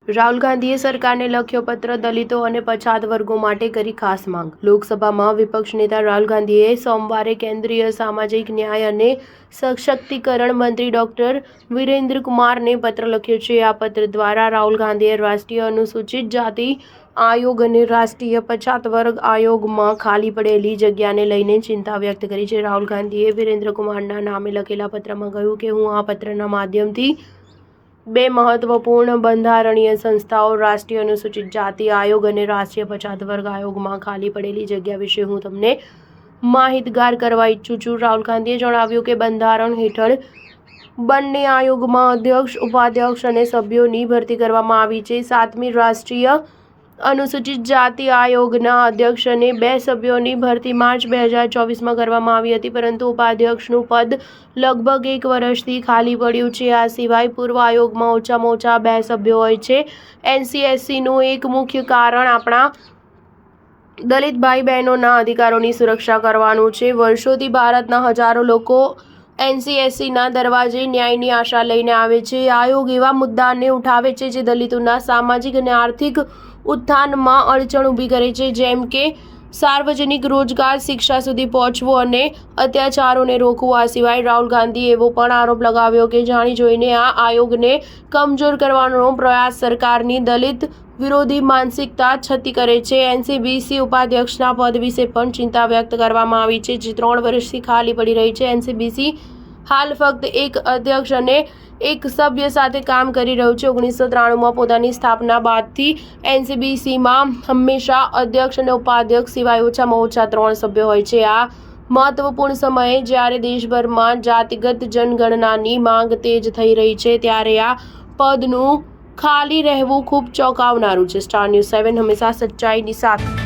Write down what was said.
રાહુલ ગાંધીએ સરકારને લખ્યો પત્ર, દલિતો અને પછાત વર્ગો માટે કરી ખાસ માંગ। લોકસભામાં વિપક્ષ નેતા રાહુલ ગાંધીએ સોમવારે કેન્દ્રીય સામાજિક ન્યાય અને સશક્તિકરણ મંત્રી ડોક્ટર વિરેન્દ્ર કુમારને પત્ર લખ્યો છે। આ પત્ર દ્વારા રાહુલ ગાંધીએ રાષ્ટ્રીય અનુસૂચિત જાતિ આયોગ અને રાષ્ટ્રીય પછાત વર્ગ આયોગમાં ખાલી પડેલી જગ્યાને લઈને ચિંતા વ્યક્ત કરી છે। રાહુલ ગાંધીએ વિરેન્દ્ર કુમારના નામે લખેલા પત્રમાં કહ્યું કે હું આ પત્રના માધ્યમથી બે મહત્વપૂર્ણ બંધારણીય સંસ્થાઓ રાષ્ટ્રીય અનુસૂચિત જાતિ આયોગ અને રાષ્ટ્રીય પછાત વર્ગ આયોગમાં ખાલી પડેલી જગ્યા વિશે હું તમને માહિતગાર કરવા ઈચ્છું છું। રાહુલ ગાંધીએ જણાવ્યું કે બંધારણ હેઠળ બંને આયોગમાં અધ્યક્ષ, ઉપાધ્યક્ષ અને સભ્યોની ભરતી કરવામાં આવી છે। 7મી રાષ્ટ્રીય અનુસૂચિત જાતિ આયોગના અધ્યક્ષ અને 2 સભ્યોની ભરતી માર્ચ 2024માં કરવામાં આવી હતી, પરંતુ ઉપાધ્યક્ષનું પદ લગભગ 1 વર્ષથી ખાલી પડ્યું છે। આ સિવાય પૂર્વ આયોગમાં ઓછામાં ઓછા 2 સભ્યો હોય છે। NCSCનું એક મુખ્ય કારણ આપણા દલિત ભાઈ બહેનોના અધિકારોની સુરક્ષા કરવાનું છે। વર્ષોથી ભારતના હજારો લોકો NCSCના દરવાજે ન્યાયની આશા લઈને આવે છે। આયોગ એવા મુદ્દાને ઉઠાવે છે જે દલિતોના સામાજિક અને આર્થિક ઉત્થાનમાં અડચણ ઊભી કરે છે, જેમ કે સાર્વજનિક રોજગાર, શિક્ષા સુધી પહોંચવું અને અત્યાચારોને રોકવું। આ સિવાય રાહુલ ગાંધીએ એવો પણ આરોપ લગાવ્યો કે જાણી જોઈને આ આયોગને કમજોર કરવાનો પ્રયાસ સરકારની દલિત વિરોધી માનસિકતા છતી કરે છે। NCBC ઉપાધ્યક્ષના પદ વિશે પણ ચિંતા વ્યક્ત કરવામાં આવી છે, જે 3 વર્ષથી ખાલી પડી રહી છે। NCBC હાલ ફક્ત એક અધ્યક્ષ અને એક સભ્ય સાથે કામ કરી રહ્યું છે। 1993માં પોતાની સ્થાપના બાદથી NCBCમાં હંમેશા અધ્યક્ષ અને ઉપાધ્યક્ષ સિવાય ઓછામાં ઓછા 3 સભ્યો હોય છે। આ મહત્વપૂર્ણ સમયે જ્યારે દેશભરમાં જાતિગત જનગણનાની માંગ તેજ થઈ રહી છે, ત્યારે આ પદનું ખાલી રહેવું ખૂબ ચોંકાવનારું છે। સ્ટાર ન્યૂઝ 7 હંમેશા સચ્ચાઈની સાથે।